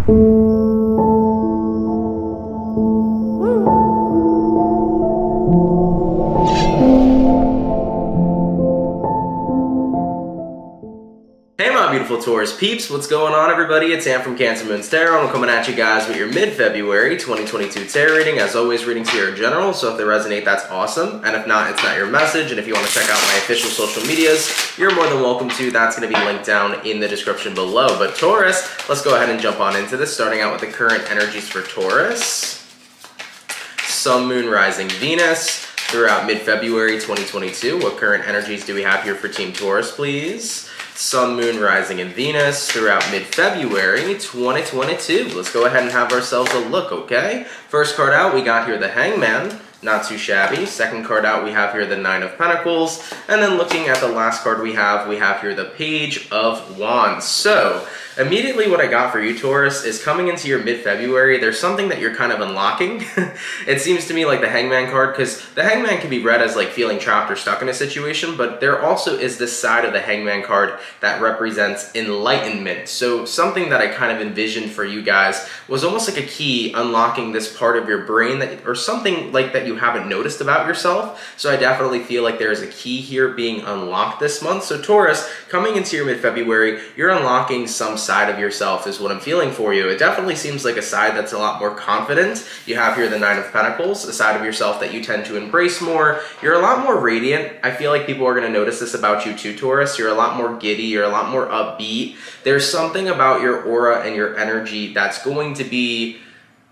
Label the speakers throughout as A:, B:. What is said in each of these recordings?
A: Hey my beautiful Taurus peeps, what's going on everybody? It's Sam from CancerMoonsTarot, and I'm coming at you guys with your mid-February 2022 tarot reading. As always, readings here are general, so if they resonate, that's awesome. And if not, it's not your message. And if you want to check out my official social medias, you're more than welcome to. That's going to be linked down in the description below. But Taurus, let's go ahead and jump on into this, starting out with the current energies for Taurus. Sun, Moon, Rising, Venus throughout mid-February 2022. What current energies do we have here for Team Taurus, please? Sun, Moon, Rising, and Venus throughout mid-February 2022. Let's go ahead and have ourselves a look, okay? First card out, we got here the Hangman. Not too shabby. Second card out, we have here the Nine of Pentacles. And then looking at the last card we have here the Page of Wands. So, immediately what I got for you, Taurus, is coming into your mid-February, there's something that you're kind of unlocking. It seems to me like the Hangman card, because the Hangman can be read as like feeling trapped or stuck in a situation, but there also is this side of the Hangman card that represents enlightenment. So something that I kind of envisioned for you guys was almost like a key unlocking this part of your brain, that, or something like that you haven't noticed about yourself. So I definitely feel like there is a key here being unlocked this month. So Taurus, coming into your mid-February, you're unlocking some side of yourself is what I'm feeling for you. It definitely seems like a side that's a lot more confident. You have here the Nine of Pentacles, a side of yourself that you tend to embrace more. You're a lot more radiant. I feel like people are going to notice this about you too, Taurus. You're a lot more giddy. You're a lot more upbeat. There's something about your aura and your energy that's going to be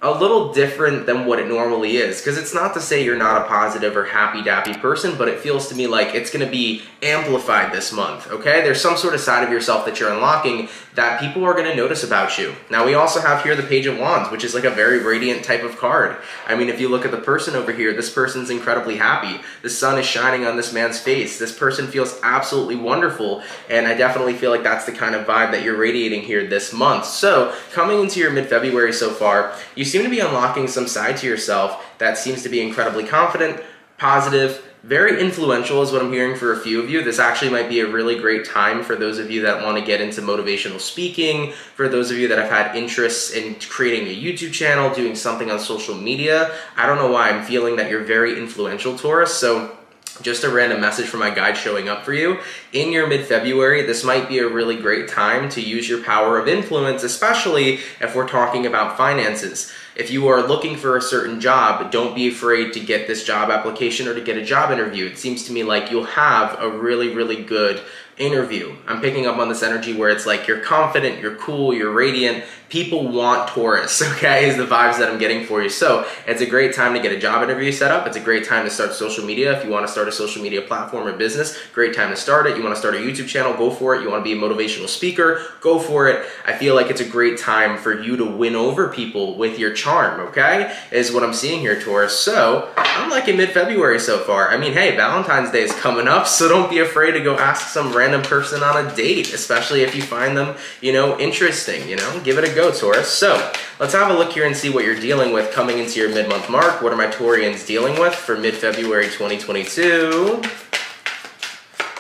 A: a little different than what it normally is, because it's not to say you're not a positive or happy-dappy person, but it feels to me like it's going to be amplified this month, okay? There's some sort of side of yourself that you're unlocking that people are going to notice about you. Now, we also have here the Page of Wands, which is like a very radiant type of card. I mean, if you look at the person over here, this person's incredibly happy. The sun is shining on this man's face. This person feels absolutely wonderful, and I definitely feel like that's the kind of vibe that you're radiating here this month. So, coming into your mid-February so far, you seem to be unlocking some side to yourself that seems to be incredibly confident, positive, very influential is what I'm hearing for a few of you. This actually might be a really great time for those of you that want to get into motivational speaking, for those of you that have had interests in creating a YouTube channel, doing something on social media. I don't know why I'm feeling that you're very influential, Taurus. So just a random message from my guide showing up for you. In your mid-February, this might be a really great time to use your power of influence, especially if we're talking about finances. If you are looking for a certain job, don't be afraid to get this job application or to get a job interview. It seems to me like you'll have a really, really good interview. I'm picking up on this energy where it's like you're confident, you're cool, you're radiant. People want Taurus, okay, is the vibes that I'm getting for you. So it's a great time to get a job interview set up. It's a great time to start social media. If you want to start a social media platform or business, great time to start it. You want to start a YouTube channel, go for it. You want to be a motivational speaker, go for it. I feel like it's a great time for you to win over people with your charm, okay, is what I'm seeing here, Taurus. So I'm liking mid-February so far. I mean, hey, Valentine's Day is coming up, so don't be afraid to go ask some random person on a date, especially if you find them, you know, interesting, you know, give it a go, Taurus. So let's have a look here and see what you're dealing with coming into your mid-month mark. What are my Taurians dealing with for mid-February 2022?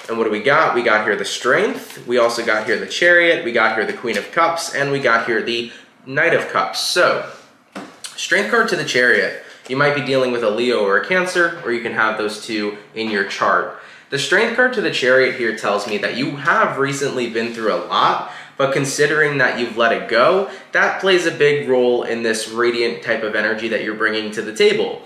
A: And what do we got? We got here the Strength. We also got here the Chariot. We got here the Queen of Cups, and we got here the Knight of Cups. So Strength card to the Chariot. You might be dealing with a Leo or a Cancer, or you can have those two in your chart. The Strength card to the Chariot here tells me that you have recently been through a lot, but considering that you've let it go, that plays a big role in this radiant type of energy that you're bringing to the table.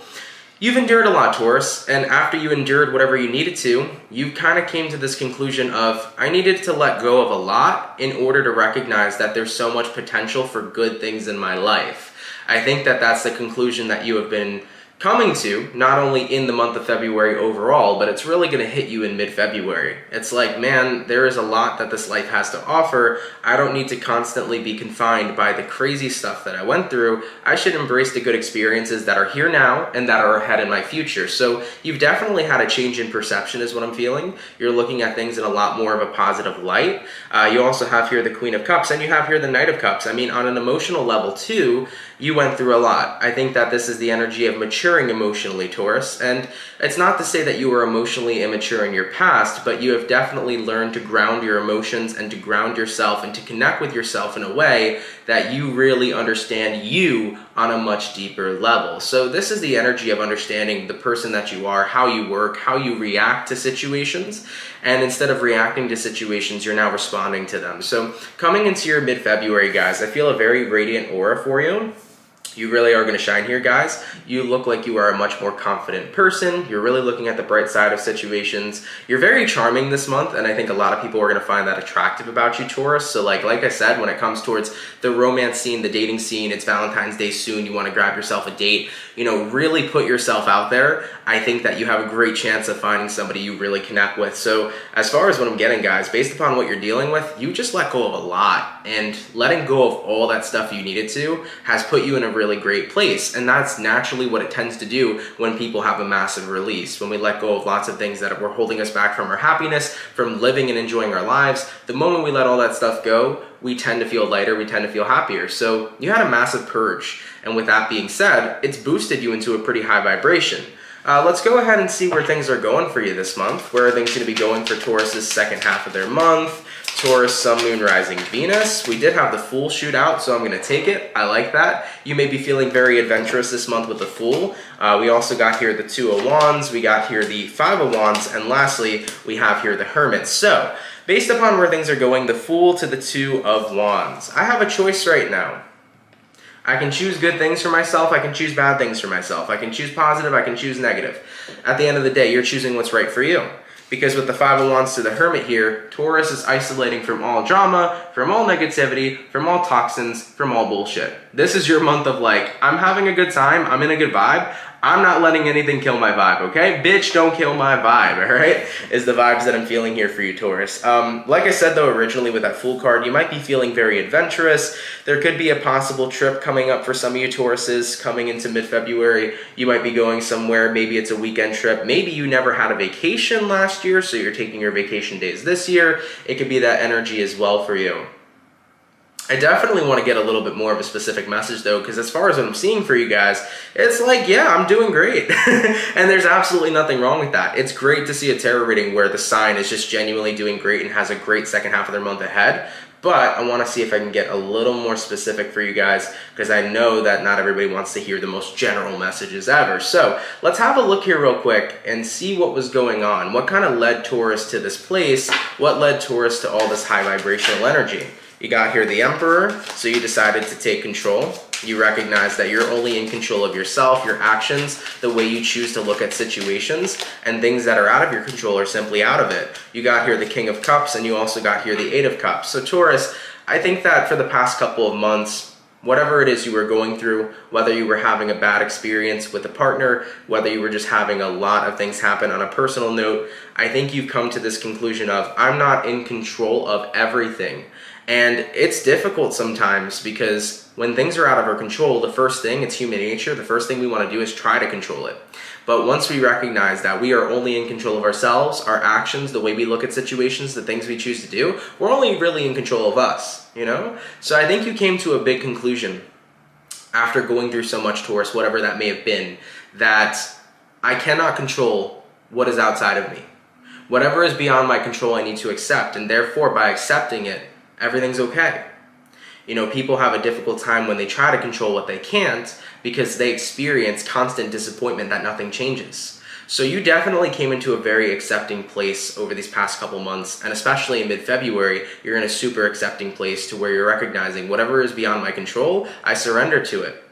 A: You've endured a lot, Taurus, and after you endured whatever you needed to, you kind of came to this conclusion of, I needed to let go of a lot in order to recognize that there's so much potential for good things in my life. I think that that's the conclusion that you have been coming to, not only in the month of February overall, but it's really going to hit you in mid-February. It's like, man, there is a lot that this life has to offer. I don't need to constantly be confined by the crazy stuff that I went through. I should embrace the good experiences that are here now and that are ahead in my future. So you've definitely had a change in perception is what I'm feeling. You're looking at things in a lot more of a positive light. You also have here the Queen of Cups, and you have here the Knight of Cups. I mean, on an emotional level too, you went through a lot. I think that this is the energy of maturity maturing emotionally, Taurus. And it's not to say that you were emotionally immature in your past, but you have definitely learned to ground your emotions and to ground yourself and to connect with yourself in a way that you really understand you on a much deeper level. So this is the energy of understanding the person that you are, how you work, how you react to situations. And instead of reacting to situations, you're now responding to them. So coming into your mid-February, guys, I feel a very radiant aura for you. You really are going to shine here, guys. You look like you are a much more confident person. You're really looking at the bright side of situations. You're very charming this month, and I think a lot of people are going to find that attractive about you, Taurus. So like I said, when it comes towards the romance scene, the dating scene, it's Valentine's Day soon, you want to grab yourself a date, you know, really put yourself out there. I think that you have a great chance of finding somebody you really connect with. So as far as what I'm getting, guys, based upon what you're dealing with, you just let go of a lot, and letting go of all that stuff you needed to has put you in a really great place. And that's naturally what it tends to do when people have a massive release. When we let go of lots of things that were holding us back from our happiness, from living and enjoying our lives, the moment we let all that stuff go, we tend to feel lighter, we tend to feel happier. So you had a massive purge. And with that being said, it's boosted you into a pretty high vibration. Let's go ahead and see where things are going for you this month. Where are things going to be going for Taurus's second half of their month? Taurus, Sun, Moon, Rising, Venus. We did have the Fool shoot out, so I'm going to take it. I like that. You may be feeling very adventurous this month with the Fool. We also got here the Two of Wands. We got here the Five of Wands. And lastly, we have here the Hermit. So, based upon where things are going, the Fool to the Two of Wands. I have a choice right now. I can choose good things for myself, I can choose bad things for myself. I can choose positive, I can choose negative. At the end of the day, you're choosing what's right for you. Because with the Five of Wands to the Hermit here, Taurus is isolating from all drama, from all negativity, from all toxins, from all bullshit. This is your month of like, I'm having a good time, I'm in a good vibe, I'm not letting anything kill my vibe, okay? Bitch, don't kill my vibe, all right? Is the vibes that I'm feeling here for you, Taurus. Like I said, though, originally with that Fool card, you might be feeling very adventurous. There could be a possible trip coming up for some of you Tauruses coming into mid-February. You might be going somewhere. Maybe it's a weekend trip. Maybe you never had a vacation last year, so you're taking your vacation days this year. It could be that energy as well for you. I definitely want to get a little bit more of a specific message though, because as far as what I'm seeing for you guys, it's like, yeah, I'm doing great. And there's absolutely nothing wrong with that. It's great to see a tarot reading where the sign is just genuinely doing great and has a great second half of their month ahead. But I want to see if I can get a little more specific for you guys, because I know that not everybody wants to hear the most general messages ever. So let's have a look here real quick and see what was going on. What kind of led Taurus to this place? What led Taurus to all this high vibrational energy? You got here the Emperor, so you decided to take control. You recognize that you're only in control of yourself, your actions, the way you choose to look at situations, and things that are out of your control are simply out of it. You got here the King of Cups, and you also got here the Eight of Cups. So Taurus, I think that for the past couple of months, whatever it is you were going through, whether you were having a bad experience with a partner, whether you were just having a lot of things happen on a personal note, I think you've come to this conclusion of, I'm not in control of everything. And it's difficult sometimes because when things are out of our control, the first thing, it's human nature, the first thing we want to do is try to control it. But once we recognize that we are only in control of ourselves, our actions, the way we look at situations, the things we choose to do, we're only really in control of us, you know? So I think you came to a big conclusion after going through so much, Taurus, whatever that may have been, that I cannot control what is outside of me. Whatever is beyond my control, I need to accept, and therefore by accepting it, everything's okay. You know, people have a difficult time when they try to control what they can't because they experience constant disappointment that nothing changes. So you definitely came into a very accepting place over these past couple months, and especially in mid-February, you're in a super accepting place to where you're recognizing whatever is beyond my control, I surrender to it.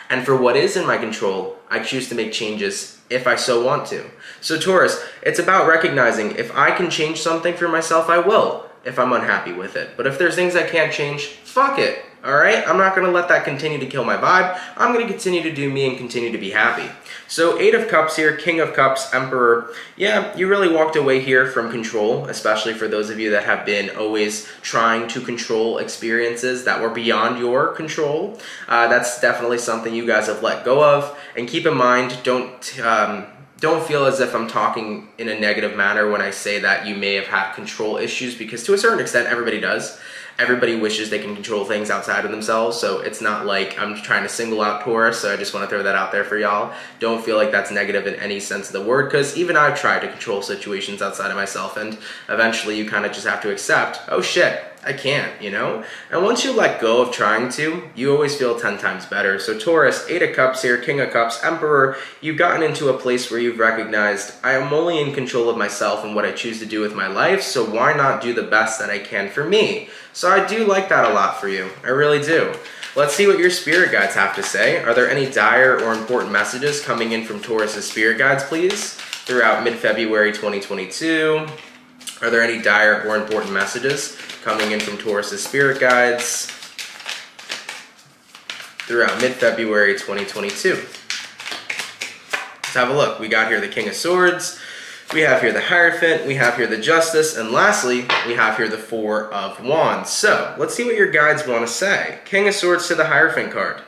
A: And for what is in my control, I choose to make changes if I so want to. So Taurus, it's about recognizing if I can change something for myself, I will, if I'm unhappy with it. But if there's things I can't change, fuck it, all right? I'm not gonna let that continue to kill my vibe. I'm gonna continue to do me and continue to be happy. So Eight of Cups here, King of Cups, Emperor. Yeah, you really walked away here from control, especially for those of you that have been always trying to control experiences that were beyond your control. That's definitely something you guys have let go of. And keep in mind, don't feel as if I'm talking in a negative manner when I say that you may have had control issues, because to a certain extent, everybody does. everybody wishes they can control things outside of themselves, so it's not like I'm trying to single out Taurus, so I just want to throw that out there for y'all. Don't feel like that's negative in any sense of the word, because even I've tried to control situations outside of myself, and eventually you kind of just have to accept, oh shit, I can't, you know? And once you let go of trying to, you always feel 10 times better. So Taurus, 8 of Cups here, King of Cups, Emperor, you've gotten into a place where you've recognized, I am only in control of myself and what I choose to do with my life, so why not do the best that I can for me? So I do like that a lot for you. I really do. Let's see what your spirit guides have to say. Are there any dire or important messages coming in from Taurus's spirit guides, please, throughout mid-February 2022? Are there any dire or important messages coming in from Taurus's spirit guides throughout mid-February 2022? Let's have a look. We got here the King of Swords, we have here the Hierophant, we have here the Justice, and lastly, we have here the Four of Wands. So, let's see what your guides want to say. King of Swords to the Hierophant card.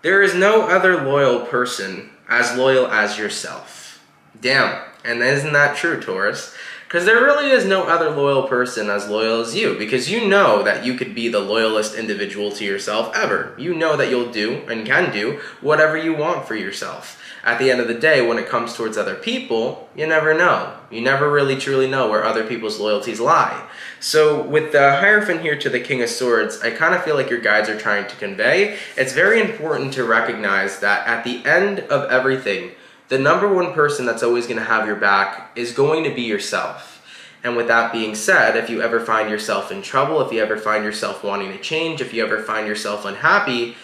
A: There is no other loyal person as loyal as yourself. Damn, and isn't that true, Taurus? Because there really is no other loyal person as loyal as you, because you know that you could be the loyalist individual to yourself ever. You know that you'll do and can do whatever you want for yourself. At the end of the day, when it comes towards other people, you never know. You never really truly know where other people's loyalties lie. So with the Hierophant here to the King of Swords, I kind of feel like your guides are trying to convey, it's very important to recognize that at the end of everything, the number one person that's always going to have your back is going to be yourself. And with that being said, if you ever find yourself in trouble, if you ever find yourself wanting to change, if you ever find yourself unhappy,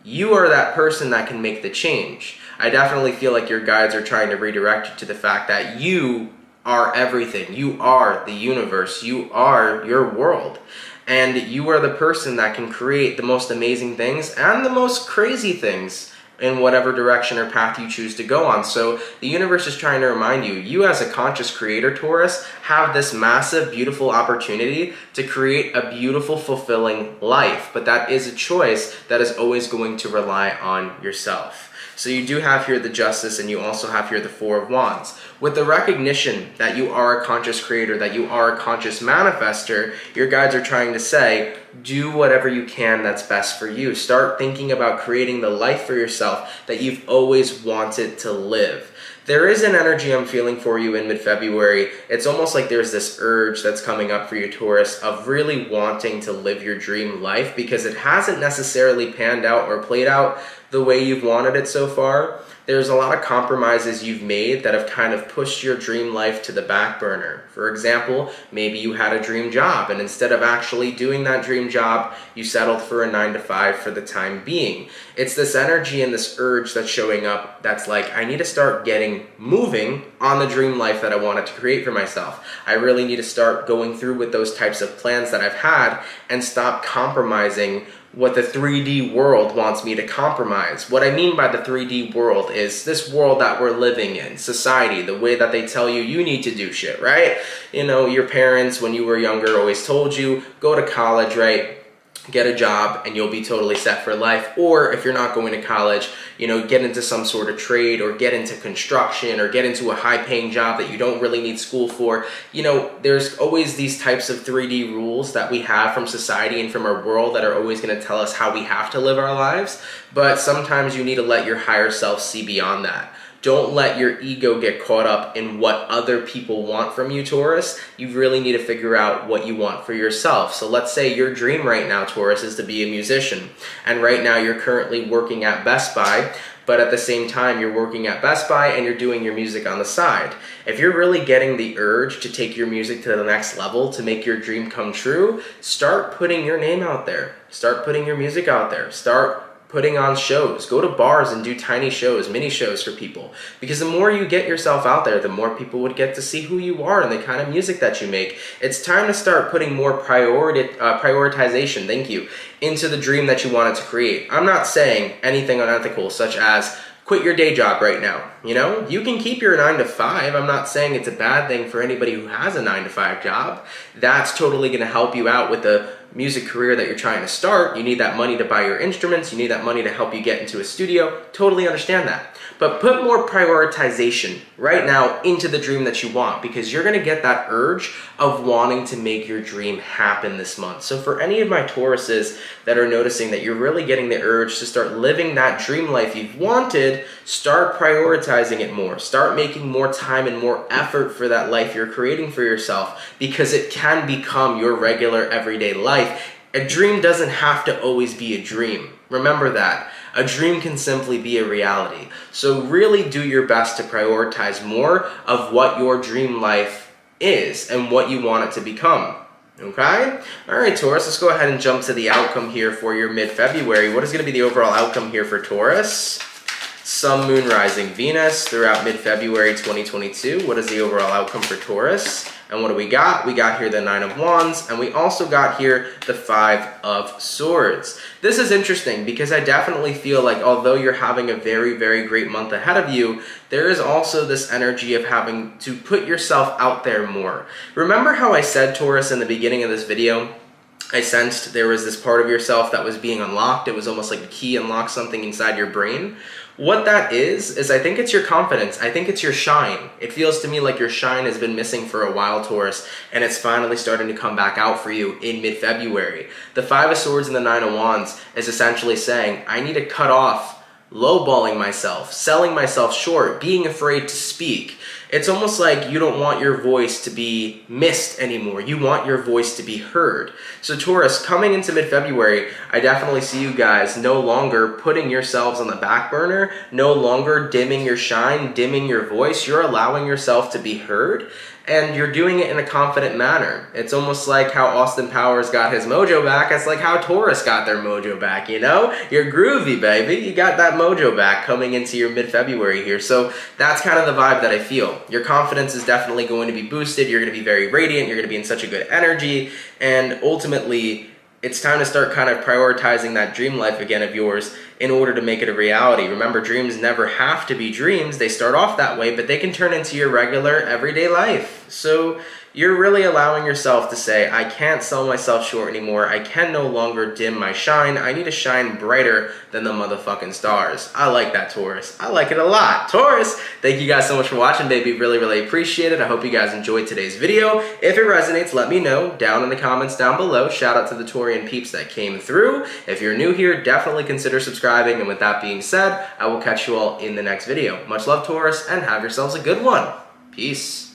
A: you are that person that can make the change. I definitely feel like your guides are trying to redirect you to the fact that you are everything. You are the universe. You are your world. And you are the person that can create the most amazing things and the most crazy things in whatever direction or path you choose to go on. So the universe is trying to remind you, you as a conscious creator, Taurus, have this massive, beautiful opportunity to create a beautiful, fulfilling life. But that is a choice that is always going to rely on yourself. So you do have here the Justice, and you also have here the Four of Wands. With the recognition that you are a conscious creator, that you are a conscious manifester, your guides are trying to say, do whatever you can that's best for you. Start thinking about creating the life for yourself that you've always wanted to live. There is an energy I'm feeling for you in mid-February. It's almost like there's this urge that's coming up for you, Taurus, of really wanting to live your dream life because it hasn't necessarily panned out or played out the way you've wanted it so far. There's a lot of compromises you've made that have kind of pushed your dream life to the back burner. For example, maybe you had a dream job, and instead of actually doing that dream job, you settled for a 9-to-5 for the time being. It's this energy and this urge that's showing up that's like, I need to start getting moving on the dream life that I wanted to create for myself. I really need to start going through with those types of plans that I've had and stop compromising what the 3D world wants me to compromise. What I mean by the 3D world is this world that we're living in, society, the way that they tell you you need to do shit, right? You know, your parents, when you were younger, always told you, go to college, right? Get a job and you'll be totally set for life. Or if you're not going to college, you know, get into some sort of trade or get into construction or get into a high-paying job that you don't really need school for. You know, there's always these types of 3D rules that we have from society and from our world that are always going to tell us how we have to live our lives. But sometimes you need to let your higher self see beyond that. Don't let your ego get caught up in what other people want from you, Taurus. You really need to figure out what you want for yourself. So let's say your dream right now, Taurus, is to be a musician. And right now you're currently working at Best Buy, but at the same time you're working at Best Buy and you're doing your music on the side. If you're really getting the urge to take your music to the next level, to make your dream come true, start putting your name out there. Start putting your music out there. Start putting on shows. Go to bars and do tiny shows, mini shows for people. Because the more you get yourself out there, the more people would get to see who you are and the kind of music that you make. It's time to start putting more prioritization, thank you, into the dream that you wanted to create. I'm not saying anything unethical, such as quit your day job right now. You know, you can keep your 9-to-5. I'm not saying it's a bad thing for anybody who has a 9-to-5 job. That's totally going to help you out with the music career that you're trying to start, you need that money to buy your instruments, you need that money to help you get into a studio, totally understand that. But put more prioritization right now into the dream that you want, because you're gonna get that urge of wanting to make your dream happen this month. So for any of my Tauruses that are noticing that you're really getting the urge to start living that dream life you've wanted, start prioritizing it more. Start making more time and more effort for that life you're creating for yourself, because it can become your regular everyday life. A dream doesn't have to always be a dream. Remember that. A dream can simply be a reality. So really do your best to prioritize more of what your dream life is and what you want it to become. Okay? Alright, Taurus, let's go ahead and jump to the outcome here for your mid-February. What is going to be the overall outcome here for Taurus? Sun, Moon, Rising, Venus throughout mid-February 2022. What is the overall outcome for Taurus? And what do we got? We got here the Nine of Wands, and we also got here the Five of Swords. This is interesting because I definitely feel like although you're having a very, very great month ahead of you, there is also this energy of having to put yourself out there more. Remember how I said, Taurus, in the beginning of this video, I sensed there was this part of yourself that was being unlocked. It was almost like a key unlocked something inside your brain. What that is I think it's your confidence. I think it's your shine. It feels to me like your shine has been missing for a while, Taurus, and it's finally starting to come back out for you in mid-February. The Five of Swords and the Nine of Wands is essentially saying, I need to cut off lowballing myself, selling myself short, being afraid to speak. It's almost like you don't want your voice to be missed anymore. You want your voice to be heard. So Taurus, coming into mid-February, I definitely see you guys no longer putting yourselves on the back burner, no longer dimming your shine, dimming your voice. You're allowing yourself to be heard, and you're doing it in a confident manner. It's almost like how Austin Powers got his mojo back. It's like how Taurus got their mojo back, you know? You're groovy, baby. You got that mojo back coming into your mid-February here. So that's kind of the vibe that I feel. Your confidence is definitely going to be boosted. You're going to be very radiant. You're going to be in such a good energy. And ultimately, it's time to start kind of prioritizing that dream life again of yours in order to make it a reality. Remember, dreams never have to be dreams. They start off that way, but they can turn into your regular everyday life. So you're really allowing yourself to say, I can't sell myself short anymore. I can no longer dim my shine. I need to shine brighter than the motherfucking stars. I like that, Taurus. I like it a lot. Taurus, thank you guys so much for watching, baby. Really, really appreciate it. I hope you guys enjoyed today's video. If it resonates, let me know down in the comments down below. Shout out to the Taurian peeps that came through. If you're new here, definitely consider subscribing. And with that being said, I will catch you all in the next video. Much love, Taurus, and have yourselves a good one. Peace.